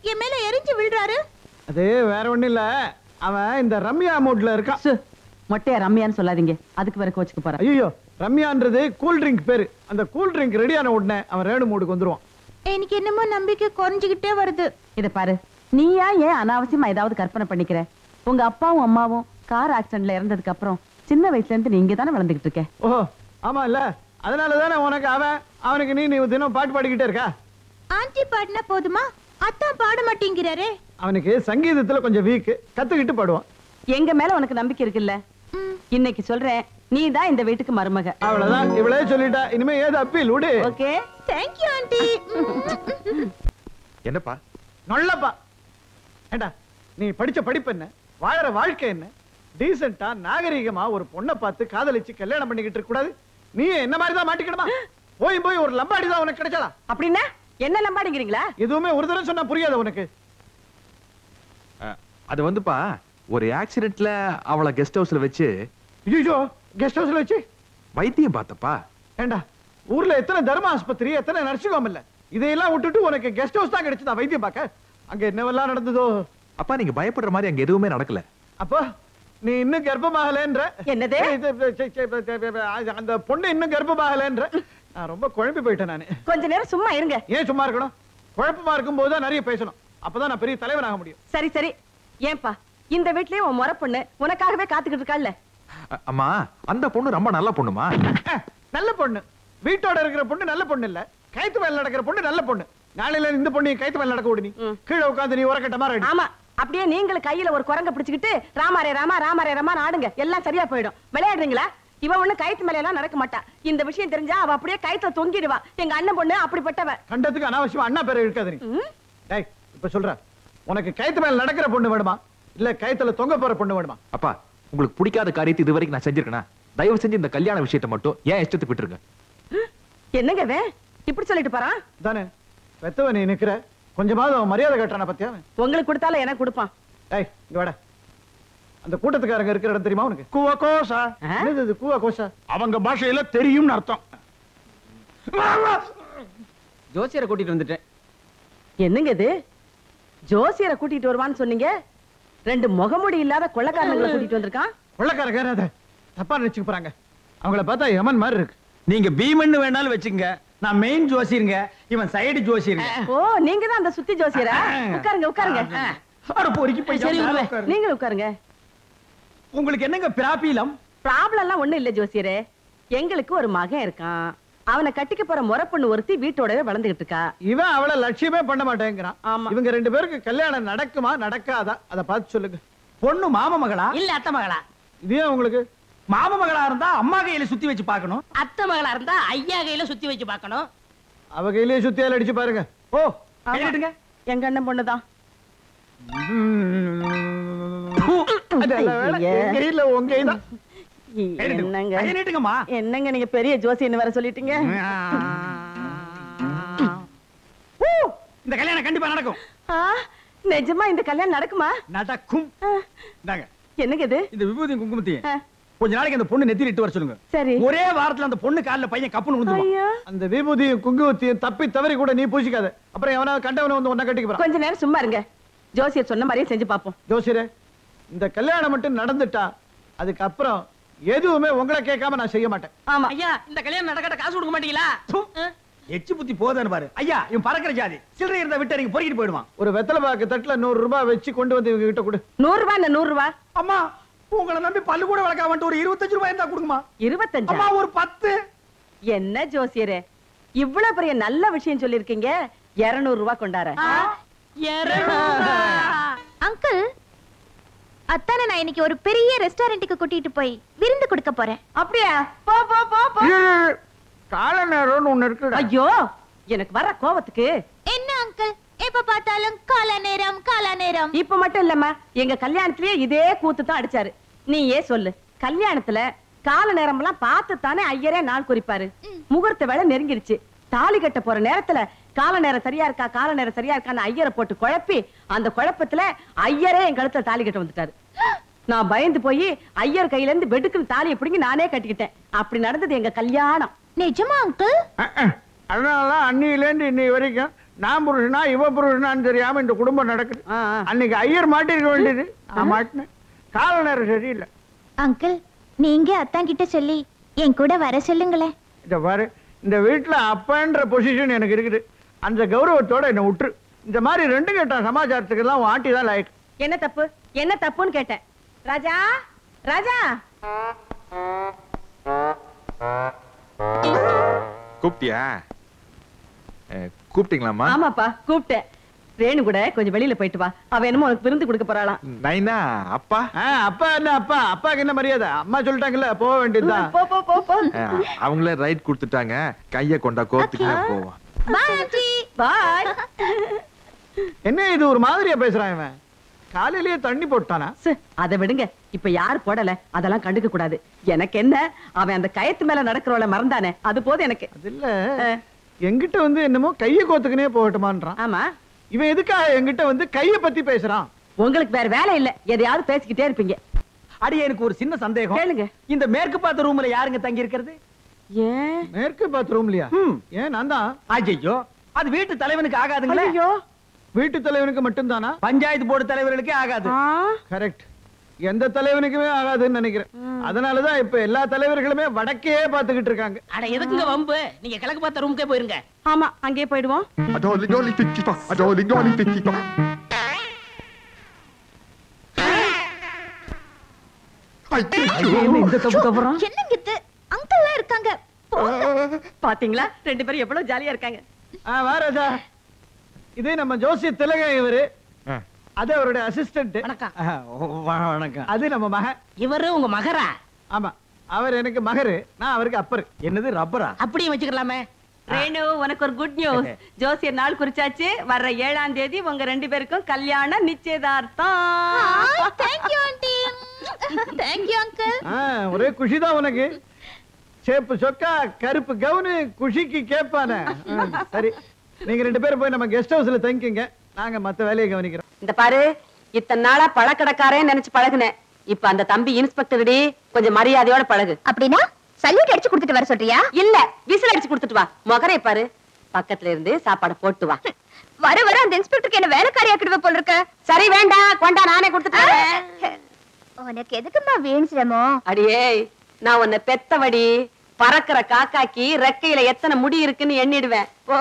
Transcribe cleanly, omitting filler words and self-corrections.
என் மேல எரிஞ்சு விழுறாரு? அது வேற ஒண்ணும் இல்ல, அவன் இந்த ரம்யா மூட்ல இருக்கான். மொட்டையா ரம்யான்னு சொல்லாதீங்க, அதுக்கு வேற கோச்சுக்கு போறேன். ஐயோ, ரம்யான்றது கூல் ட்ரிங்க் பேரு. அந்த கூல் ட்ரிங்க் ரெடியான உடனே அவன் ரேணு மூடுக்கு வந்துருவான். எனக்கு என்னமோ நம்பிக்கை குறைஞ்சுகிட்டே வருது. இத பாரு, நீயா ஏன் அனாவசியமா ஏதாவது கற்பனை பண்ணிக்கிற? உங்க அப்பாவும் அம்மாவும் கார் ஆக்சிடென்ட்ல இறந்ததுக்கு அப்புறம் சின்ன வயசுல இருந்து நீ இங்க தானே வளர்ந்துகிட்டு இருக்க. ஓ ஆமா இல்ல, அதனாலதானே உனக்கு அவனுக்கு நீ தினம் பாட்டு பாடிக்கிட்டே இருக்கா? ஆண்டி பாடினா போதுமா? அத்தான் பாட மாட்டேங்கிறாரே. அவனுக்கு சங்கீதத்துல கொஞ்சம் வீக், கத்துக்கிட்டு பாடுவான். எங்க மேல உனக்கு நம்பிக்கை இருக்குல்ல? இன்னைக்கு சொல்றேன், நீ தான் இந்த வீட்டுக்கு மருமக. அவ்வளவுதான், இவளே சொல்லிட்டா, இனிமே ஏது அப்பீல் விடு. Okay, thank you aunty. என்னப்பா நல்லப்பா. ஏண்டா, நீ படிச்ச படிப்பு என்ன, வாழற வாழ்க்கை என்ன? டீசென்ட்டா நாகரிகமா ஒரு பொண்ணை பார்த்து காதலிச்சு கல்யாணம் பண்ணிக்கிட்டு இருக்க கூடாது? நீ என்ன மாதிரி தான் மாட்டிக்கணுமா? போய் ஒரு லம்பாடி தான் உனக்கு கிடைச்சா? அப்படின்னா என்ன லம்பாடிங்கிறீங்களா? எதுவுமே ஒரு தடவை சொன்னா புரியாது உனக்கு. அது வந்துப்பா, ஒரு ஆக்சிடென்ட்ல அவளை கெஸ்ட் ஹவுஸ்ல வச்சு. ஐயோ, கெஸ்ட் ஹவுஸ்ல வச்சு வைத்தியம் பார்த்தப்பா. ஏண்டா, ஊர்ல எத்தனை தர்ம ஆஸ்பத்திரி, எத்தனை நர்சிங் ஹோம் இல்ல? இதையெல்லாம் விட்டுட்டு உனக்கு கெஸ்ட் ஹவுஸ் தான் கிடைச்சதா வைத்தியம் பார்க்க? அங்க என்னவெல்லாம் நடந்ததோ? அப்பா, நீங்க பயப்படுற மாதிரி அங்க எதுவுமே நடக்கல. அப்போ நீ இன்னும் கர்ப்பமாகலன்ற? என்னது? அந்த பொண்ணு இன்னும் கர்ப்பமாகலன்ற? நான் ரொம்ப குழம்பி போயிட்டேன் நானு. கொஞ்ச நேரம் சும்மா இருங்க. ஏன் சும்மா இருக்கணும்? குழப்பமா இருக்கும் போது தான் நிறைய பேசணும், அப்பதான் நான் பெரிய தலைவனாக முடியும். சரி சரி, ஏன்பா இந்த வீட்லயே உன் முறை பொண்ணு உனக்காகவே காத்துக்கிட்டு இருக்காள்ல? அம்மா, அந்த பொண்ணு ரொம்ப நல்ல பொண்ணுமா. நல்ல பொண்ணு, வீட்டோட இருக்கிற பொண்ணு நல்ல பொண்ணு இல்ல, கைத்து மேல நடக்கிற பொண்ணு நல்ல பொண்ணு. நாளையில இந்த பொண்ணு கைத்து மேல நடக்க விடு. நீ கீழே உட்காந்து நீ உரக்கட்ட மாதிரி. ஆமா, அப்படியே நீங்களும் கையில ஒரு குரங்க பிடிச்சுக்கிட்டு ராமாரே ராமா ராமாரே ராமா ஆடுங்க, எல்லாம் சரியா போயிடும். விளையாடுறீங்களா? இவ ஒண்ணு கைத்து மேல எல்லாம் நடக்க மாட்டா. இந்த விஷயம் தெரிஞ்சா அவ அப்படியே கைத்துல தொங்கிடுவா. எங்க அண்ணன் பொண்ணு அப்படிப்பட்டவ. கண்டத்துக்கு அனாவசியமா அண்ணா பேரை இருக்காது. நீ டேய், இப்ப சொல்ற, உனக்கு கைத்து மேல நடக்கிற பொண்ணு வேணுமா இல்ல கைத்துல தொங்க போற பொண்ணு வேணுமா? அப்பா, உங்களுக்கு பிடிக்காத காரியத்தை இது வரைக்கும் நான் செஞ்சிருக்கேனா? தயவு செஞ்சு இந்த கல்யாண விஷயத்தை மட்டும் ஏன் இஷ்டத்துக்கு விட்டுருங்க. என்னங்க வே இப்படி சொல்லிட்டு போறான்? தானே வெத்தவ நீ நிக்கிற, கொஞ்சமாவது அவன் மரியாதை கட்டுறான பத்தியா? உங்களுக்கு கொடுத்தாலும் எனக்கு கொடுப்பான். டேய், இங்க வாடா. அந்த கூட்டத்துக்காரங்க இருக்கிற இடம் தெரியுமா உனக்கு? கூவகோசா. என்னது இது கூவகோசா? அவங்க பாஷையில தெரியும்னு அர்த்தம். ஜோசியரை கூட்டிட்டு வந்துட்டேன். என்னங்க இது? ஜோசியரை கூட்டிட்டு வருவான்னு சொன்னீங்க, ரெண்டு முகமுடி இல்லாத கொள்ளக்காரங்களை கூட்டிட்டு வந்திருக்கான். கொள்ளக்காரங்க அதை தப்பா நினைச்சுக்க போறாங்க. அவங்கள பார்த்தா யமன் மாதிரி இருக்கு. நீங்க பீமன் வேணாலும் வச்சுங்க, நான் மெயின் ஜோசியருங்க, இவன் சைடு ஜோசியருங்க. ஓ, நீங்க தான் அந்த சுத்தி ஜோசியரா? உட்காருங்க உட்காருங்க. சரி, நீங்க உட்காருங்க. உங்களுக்கு என்னங்க பிராபீலம்? ப்ராப்ளம் எல்லாம் ஒண்ணும் இல்ல ஜோசியரே. எங்களுக்கு ஒரு மகன் இருக்கான், அவனை கட்டிக்க போற முறை பொண்ணு ஒருத்தி வீட்டோடவே வளர்ந்துகிட்டு இருக்கா. இவன் அவளை லட்சியமே பண்ண மாட்டேங்கிறான். ஆமா. இவங்க ரெண்டு பேருக்கு கல்யாணம் நடக்குமா நடக்காதா அத பார்த்து சொல்லுங்க. பொண்ணு மாம மகளா இல்ல அத்தை மகளா? இது ஏன் உங்களுக்கு? மாம மகளா இருந்தா அம்மா கையில சுத்தி வச்சு பார்க்கணும். அத்தை மகளா இருந்தா ஐயா கையில சுத்தி வச்சு பார்க்கணும். அவ கையிலேயே சுத்தியால அடிச்சு பாருங்க. ஓ, ஆமா. கையிடுங்க. எங்க அண்ணன் பொண்ணுதான். கையில உங்க கைதான். என்னங்க கையை நீட்டுங்கம்மா. என்னங்க நீங்க பெரிய ஜோசியன்னு வேற சொல்லிட்டீங்க. இந்த கல்யாணம் கண்டிப்பா நடக்கும். நிஜமா இந்த கல்யாணம் நடக்குமா? நடக்கும். இந்தாங்க. என்னங்க இது? இந்த விபூதியும் குங்குமத்தையும் கொஞ்ச நாளைக்கு அந்த பொண்ணு நெத்தியில இட்டு வர சொல்லுங்க. சரி. ஒரே வாரத்துல அந்த பொண்ணு கால்ல பையன் கப்புன்னு விழுந்துருவான். ஐயோ, அந்த விபூதியும் குங்குமத்தையும் தப்பி தவறி கூட நீ பூசிக்காத. அப்புறம் எவனாவது கண்டவன வந்து உன்னை கட்டிக்க போறான். கொஞ்ச நேரம் சும்மா இருங்க. ஜோசியர் சொன்ன மாதிரியே செஞ்சு பாப்போம். ஜோசியரே, இந்த கல்யாணம் மட்டும் நடந்துட்டா அதுக்கப்புறம் எதுவுமே உங்களை கேட்காம நான் செய்ய மாட்டேன். ஆமா. ஐயா, இந்த கல்யாணம் நடக்கட்ட காசு கொடுக்க மாட்டீங்களா? எச்சு புத்தி போதான்னு பாரு. ஐயா, இவன் பறக்கிற ஜாதி, சில்லறை இருந்தா விட்டு நீங்க பொறுக்கிட்டு போயிடுவான். ஒரு வெத்தலை பாக்கு தட்டுல 100 ரூபாய் வச்சு கொண்டு வந்து இவங்க கிட்ட கொடு. 100 ரூபாய் என்ன 100 ரூபாய்? அம்மா, உங்களை நம்பி பல்லு கூட வளர்க்க வந்துட்டு ஒரு 25 ரூபாய் இருந்தா கொடுங்கம்மா. 25? அம்மா, ஒரு 10. என்ன ஜோசியரே, இவ்வளவு பெரிய நல்ல விஷயம் சொல்லிருக்கீங்க. 200 ரூபாய் கொண்டார. அங்கிள், அத்தான நான் இன்னைக்கு ஒரு பெரிய ரெஸ்டாரண்ட்டுக்கு கூட்டிட்டு போய் விருந்து கொடுக்க போறேன். அப்படியா? போ போ போ போ. கால நேரம்னு ஒண்ணு இருக்கு. ஐயோ, எனக்கு வர கோவத்துக்கு. என்ன அங்கிள், எப்ப பார்த்தாலும் கால நேரம் கால நேரம். இப்ப மட்டும் இல்லம்மா, எங்க கல்யாணத்திலேயே இதே கூத்து தான் அடிச்சாரு. நீ ஏன் சொல்லு, கல்யாணத்துல கால நேரம் எல்லாம் பார்த்து தானே ஐயரே நாள் குறிப்பாரு. முகூர்த்த வேலை நெருங்கிடுச்சு. தாலி கட்ட போற நேரத்துல கால நேரம் சரியா இருக்கா, கால நேரம் சரியா இருக்கான்னு ஐயரை போட்டு குழப்பி, அந்த குழப்பத்துல ஐயரே என் கழுத்துல தாலி கட்ட வந்துட்டாரு. நான் பயந்து போய் ஐயர் கையில இருந்து வெடுக்குன்னு தாலியை பிடிங்கி நானே கட்டிக்கிட்டேன். அப்படி நடந்தது எங்க கல்யாணம். நிஜமா அங்கிள்? அதனால அன்னியிலேருந்து இன்னி வரைக்கும் நான் புருஷனா இவ புருஷனான்னு தெரியாம இந்த குடும்பம் நடக்குது. அன்னைக்கு ஐயர் மாட்டிருக்க வேண்டியது, நான் மாட்டினேன். கால நேரம் சரியில்லை. அங்கிள் நீங்க அத்தான் கிட்ட சொல்லி என் கூட வர சொல்லுங்களேன். இத பாரு, இந்த வீட்டுல அப்பன்ற பொசிஷன் எனக்கு இருக்குது. அந்த கௌரவத்தோட என்ன விட்டுரு. இந்த மாதிரி ரெண்டு கேட்ட சமாச்சாரத்துக்கு எல்லாம் ஆண்டி தான் லாய்க்கு. என்ன தப்பு என்ன தப்புன்னு கேட்டேன். ராஜா ராஜா கூப்பிட்டியா? கூப்பிட்டீங்களாமா? ஆமாப்பா கூப்பிட்டேன். ரேணு கூட கொஞ்சம் வெளியில போயிட்டு வா. அவ என்னமோ உனக்கு விருந்து கொடுக்க போறாளாம். நைனா அப்பா? அப்பா என்ன அப்பா? அப்பாக்கு என்ன மரியாதை? அம்மா சொல்லிட்டாங்கல்ல, போக வேண்டியதுதான். போ போ போ போ. அவங்களே ரைட் கொடுத்துட்டாங்க. கைய கொண்டா கோத்துக்கு போவோம். Bye aunty. பாய். என்ன இது ஒரு மாதிரியா பேசுறான் இவன்? காலையிலேயே தண்ணி போட்டானா? அதை விடுங்க, இப்ப யார் போடல அதெல்லாம் கண்டுக்க கூடாது. எனக்கு என்ன, அவன் அந்த கயத்து மேல நடக்கிறவள மறந்தானே, அது போது எனக்கு. அது இல்ல, எங்கிட்ட வந்து என்னமோ கைய கோத்துக்குனே போகட்டுமான்றான். ஆமா, இவன் எதுக்காக என்கிட்ட வந்து கைய பத்தி பேசுறான்? உங்களுக்கு வேற வேலை இல்ல, எதையாவது பேசிக்கிட்டே இருப்பீங்க. அடி எனக்கு ஒரு சின்ன சந்தேகம். கேளுங்க. இந்த மேற்கு பார்த்த ரூம்ல யாருங்க தங்கி இருக்கிறது? ஏன் மேற்கு பாத்ரூம்லயா? ஏன் நான் தான். ஐயோ, அது வீட்டு தலைவனுக்கு ஆகாதுங்களே. ஐயோ, வீட்டு தலைவனுக்கு மட்டும்தானா? பஞ்சாயத்து போர்டு தலைவர்களுக்கே ஆகாது. கரெக்ட். எந்த தலைவனுக்குமே ஆகாதுன்னு நினைக்கிறேன். அதனாலதான் இப்ப எல்லா தலைவர்களுமே வடக்கே பாத்துக்கிட்டு இருக்காங்க. அட எதுக்குங்க வம்பு? நீங்க கிழக்கு பார்த்த ரூமுக்கே போயிருங்க. ஆமா அங்கேயே போயிடுவோம். இந்த தப்பு தப்புறோம். என்னங்க இது? அங்கிள் இருக்காங்க. பாத்தீங்களா, ரெண்டு பேரும் எவ்வளவு ஜாலியா இருக்காங்க. வாராஜா, இதே நம்ம ஜோசிய திலகம். இவரு அது அவருடைய அசிஸ்டன்ட். வணக்கம். வணக்கம். அது நம்ம மகன். இவரு உங்க மகரா? ஆமா, அவர் எனக்கு மகரு, நான் அவருக்கு அப்பரு. என்னது ரப்பரா? அப்படியே வச்சுக்கலாமே. ரேணு, உனக்கு ஒரு குட் நியூஸ். ஜோசியர் நாள் குறிச்சாச்சு. வர்ற 7ஆம் தேதி உங்க ரெண்டு பேருக்கும் கல்யாணம் நிச்சயதார்த்தம். Thank you aunty. Thank you uncle. ஒரே குஷிதான் உனக்கு. சேப்பு சொக்கா கருப்பு கவுனு குஷிக்கு கேட்பானே. சரி, நீங்க ரெண்டு பேரும் போய் நம்ம கெஸ்ட் ஹவுஸ்ல தங்கிங்க, நாங்க மத்த வேலையை கவனிக்கிறோம். இந்த பாரு, இத்தனை நாளா பழக்கடக்காரே நினைச்சு பழகுனேன். இப்ப அந்த தம்பி இன்ஸ்பெக்டர், கொஞ்சம் மரியாதையோட பழகு. அப்படின்னா சல்யூட் அடிச்சு கொடுத்துட்டு வர சொல்றியா? இல்ல, விசில் அடிச்சு கொடுத்துட்டு வா. மொகரை பாரு, பக்கத்துல இருந்து சாப்பாடு போட்டு வா. வர வர அந்த இன்ஸ்பெக்டருக்கு என்ன வேலைக்காரி ஆக்கிடுவ போல இருக்க. சரி வேண்டாம், கொண்டா, நானே கொடுத்துட்டு வரேன். உனக்கு எதுக்குமா வீண் சிரமம்? அடியே, நான் உன்னை பெத்தவடி. பறக்கிற காக்காக்கி ரெக்கையில எத்தனை முடி இருக்குன்னு எண்ணிடுவேன். ஓ